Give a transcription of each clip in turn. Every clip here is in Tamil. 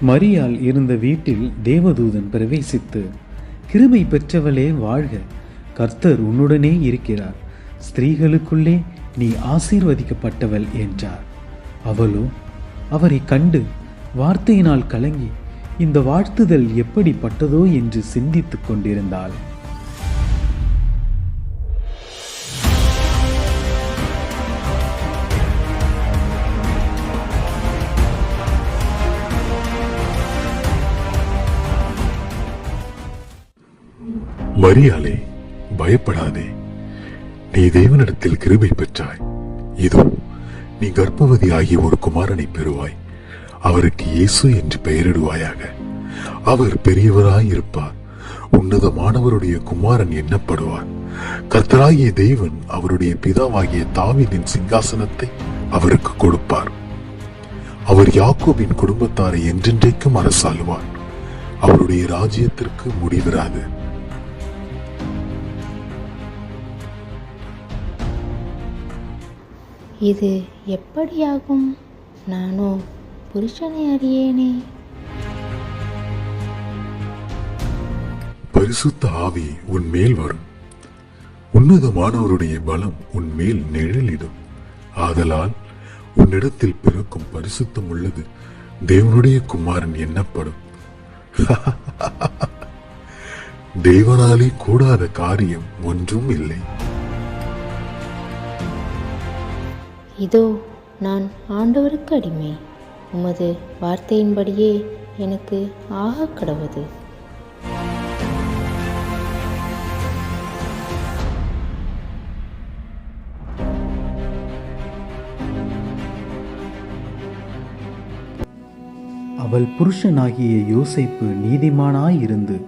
மரியாள் இருந்த வீட்டில் தேவதூதன் பிரவேசித்து, கிருபை பெற்றவளே வாழ்க, கர்த்தர் உன்னுடனே இருக்கிறார், ஸ்திரீகளுக்குள்ளே நீ ஆசீர்வதிக்கப்பட்டவள் என்றார். அவளோ அவரை கண்டு வார்த்தையினால் கலங்கி இந்த வாழ்த்துதல் எப்படிப்பட்டதோ என்று சிந்தித்துக் கொண்டிருந்தாள். மரியாளே, பயப்படாதே, நீ தேவனிடத்தில் கிருபை பெற்றாய். இதோ நீ கர்ப்பவதி ஆகிய ஒரு குமாரனை பெறுவாய். அவருக்கு இயேசு என்று பெயரிடுவாயாக. அவர் பெரியவராய் இருப்பார், உன்னதமானவருடைய குமாரன் எண்ணப்படுவார். கர்த்தராகிய தேவன் அவருடைய பிதாவாகிய தாவீதின் சிங்காசனத்தை அவருக்கு கொடுப்பார். அவர் யாக்கோபின் குடும்பத்தாரை என்றென்றைக்கும் அரசாளுவார். அவருடைய ராஜ்யத்திற்கு முடிவிராது. இது எப்படியாகும்? நானோ புருஷனை அறியேனே. பரிசுத்த ஆவி உன் மேல் வரும், உன்னதமானவருடைய பலம் உன் மேல் நிழலிடும். ஆதலால் உன்னிடத்தில் பிறக்கும் பரிசுத்தம் உள்ளது தேவனுடைய குமாரன் எண்ணப்படும். தேவனாலே கூடாத காரியம் ஒன்றும் இல்லை. இதோ நான் ஆண்டவருக்கு அடிமை, உமது வார்த்தையின்படியே எனக்கு ஆக கடவது. அவள் புருஷனாகிய யோசேப்பு நீதிமானாயிருந்து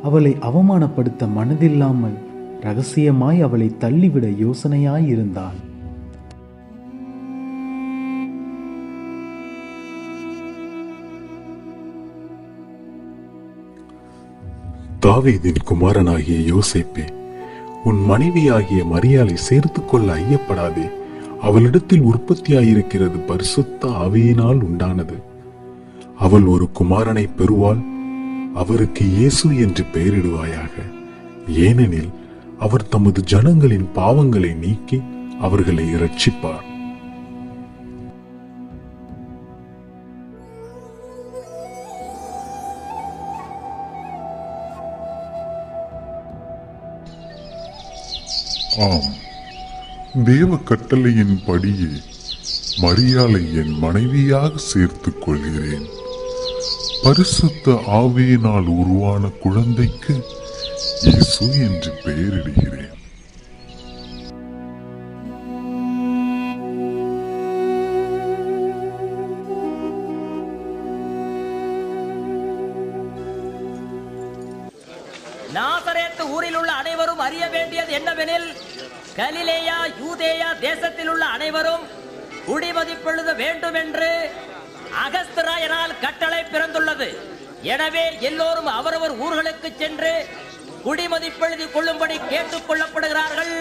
அவளை அவமானப்படுத்த மனதில்லாமல் இரகசியமாய் அவளை தள்ளிவிட யோசனையாயிருந்தான். தாவீதின் குமாரனாகிய யோசேப்பே, உன் மனைவியாகிய மரியாளை சேர்த்துக் கொள்ள ஐயப்படாதே. அவளிடத்தில் உற்பத்தியாயிருக்கிறது பரிசுத்த ஆவியினால் உண்டானது. அவள் ஒரு குமாரனை பெறுவாள். அவருக்கு இயேசு என்று பெயரிடுவாயாக. ஏனெனில் அவர் தமது ஜனங்களின் பாவங்களை நீக்கி அவர்களை இரட்சிப்பார். ஆம், தேவ கட்டளையின் படியே மரியாளை என் மனைவியாக சேர்த்துக் கொள்கிறேன். பரிசுத்த ஆவியினால் உருவான குழந்தைக்கு இயேசு என்று பெயரிடுகிறேன். நாசரேத்து ஊரில் உள்ள அனைவரும் அறிய வேண்டியது என்னவெனில், கலிலேயா யூதேயா தேசத்தில் உள்ள அனைவரும் குடிமதிப்பெழுத வேண்டும் என்று அகஸ்திராயனால் கட்டளை பிறந்துள்ளது. எனவே எல்லோரும் அவரவர் ஊர்களுக்கு சென்று குடிமதிப்பெழுதி கொள்ளும்படி கேட்டுக் கொள்ளப்படுகிறார்கள்.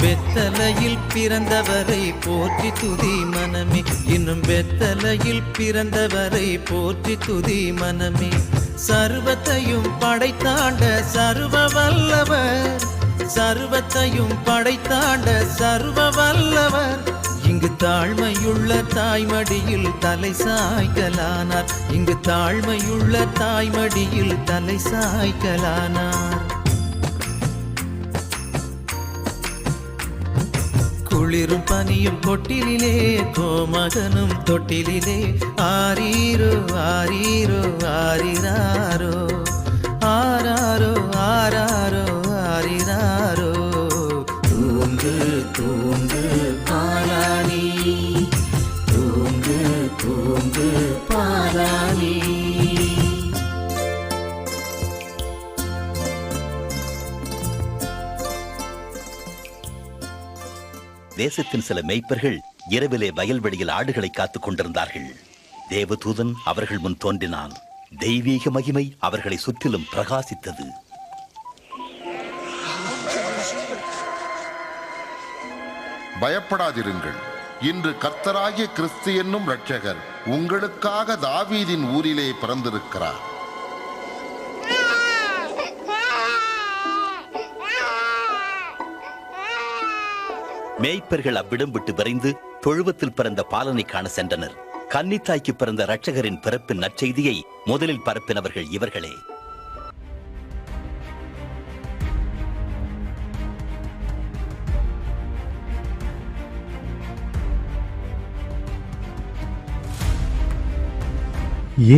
பெத்தலையில் பிறந்தவரை போற்றி துதி மனமே, இன்னும் பெத்தலையில் பிறந்தவரை போற்றி துதி மனமே. சர்வத்தையும் படைத்தாண்ட சர்வ வல்லவர், சர்வத்தையும் படைத்தாண்ட சர்வ வல்லவர், இங்கு தாழ்மையுள்ள தாய்மடியில் தலை சாய்க்கலானார், இங்கு தாழ்மையுள்ள தாய்மடியில் தலை சாய்க்கலானார். குளிரும் பனியும் கொட்டிலே, கோமகனும் தொட்டிலே, ஆரீரோ ஆரீரோ ஆரிராரோ, ஆராரோ ஆராரோ ஆரி தூங்கு பாலானி, தூங்கு தூங்கு பாலானி. தேசத்தின் சில மேய்ப்பர்கள் இரவிலே வயல்வெளியில் ஆடுகளை காத்துக் கொண்டிருந்தார்கள். தேவதூதன் அவர்கள் முன் தோன்றினான். தெய்வீக மகிமை அவர்களை சுற்றிலும் பிரகாசித்தது. பயப்படாதிருங்கள், இன்று கர்த்தராகிய கிறிஸ்து என்னும் இரட்சகர் உங்களுக்காக தாவீதின் ஊரிலே பிறந்திருக்கிறார். மேய்ப்பர்கள் அவ்விடம் விட்டு விரைந்து தொழுவத்தில் பிறந்த பாலனை காண சென்றனர். கன்னித்தாய்க்கு பிறந்த இரட்சகரின் பிறப்பின் நற்செய்தியை முதலில் பரப்பினவர்கள் இவர்களே.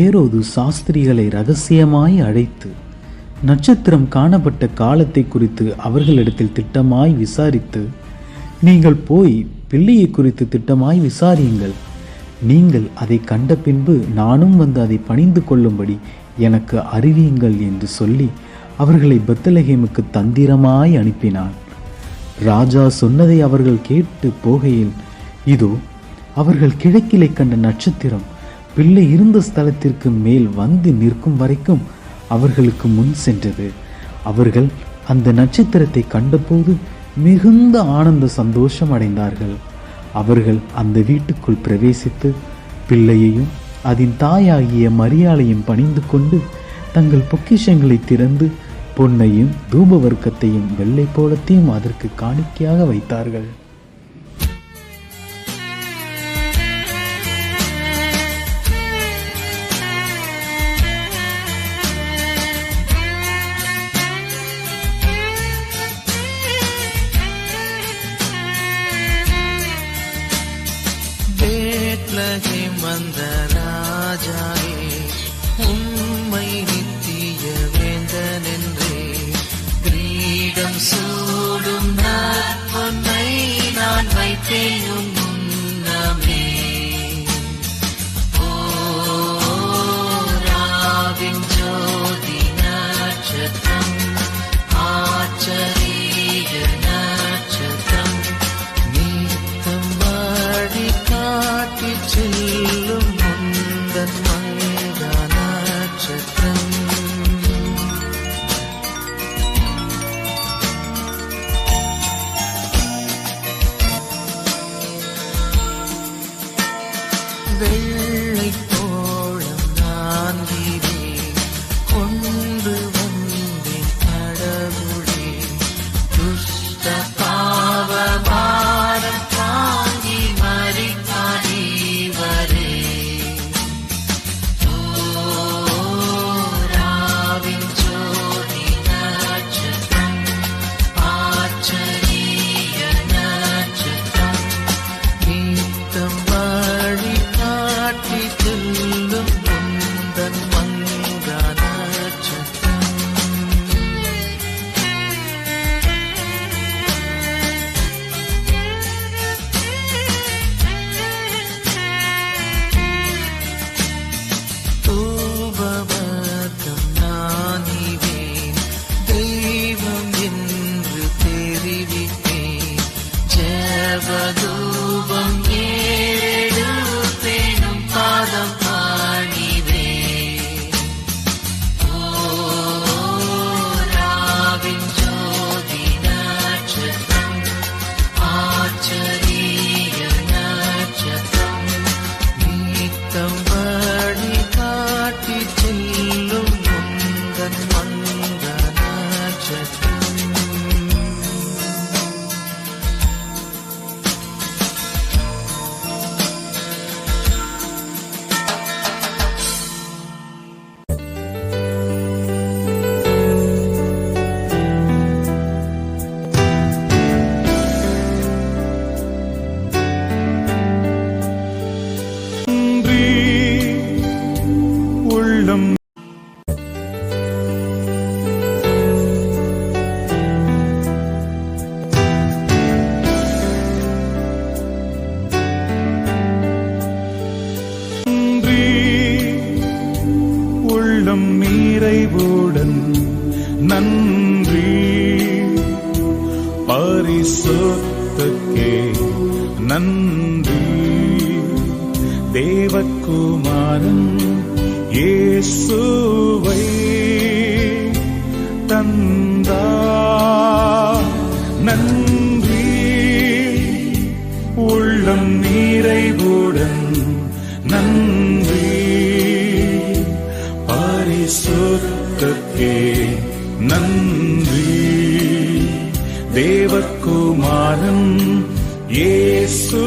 ஏரோது சாஸ்திரிகளை ரகசியமாய் அழைத்து நட்சத்திரம் காணப்பட்ட காலத்தை குறித்து அவர்களிடத்தில் திட்டமாய் விசாரித்து, நீங்கள் போய் பிள்ளையை குறித்து திட்டமாய் விசாரியுங்கள். நீங்கள் அதை கண்ட பின்பு நானும் வந்து அதை பணிந்து கொள்ளும்படி எனக்கு அறிவியுங்கள் என்று சொல்லி அவர்களை பெத்லகேமுக்கு தந்திரமாய் அனுப்பினான். ராஜா சொன்னதை அவர்கள் கேட்டு போகையில், இதோ அவர்கள் கிழக்கிலே கண்ட நட்சத்திரம் பிள்ளை இருந்த ஸ்தலத்திற்கு மேல் வந்து நிற்கும் வரைக்கும் அவர்களுக்கு முன் சென்றது. அவர்கள் அந்த நட்சத்திரத்தை கண்டபோது மிகுந்த ஆனந்த சந்தோஷம் அடைந்தார்கள். அவர்கள் அந்த வீட்டுக்குள் பிரவேசித்து பிள்ளையையும் அதன் தாயாகிய மரியாளையும் பணிந்து கொண்டு தங்கள் பொக்கிஷங்களை திறந்து பொன்னையும் தூபவர்க்கத்தையும் வெள்ளை போலத்தையும் அதற்கு காணிக்கையாக வைத்தார்கள். வந்த ராஜாவே, உம்மை நித்திய வேந்தனென்றே கிரீடம் சூடும் பொன்னை உள்ளம் நிறைவுடன் நன்றி பரிசுத்தக்கே நன்றி தேவகுமாரன் இயேசுவை தந்தா நன்றி உள்ளம் நிறைவுடன் நன்றி பரிசுத்தக்கே நன்றி தேவகுமாரன் இயேசு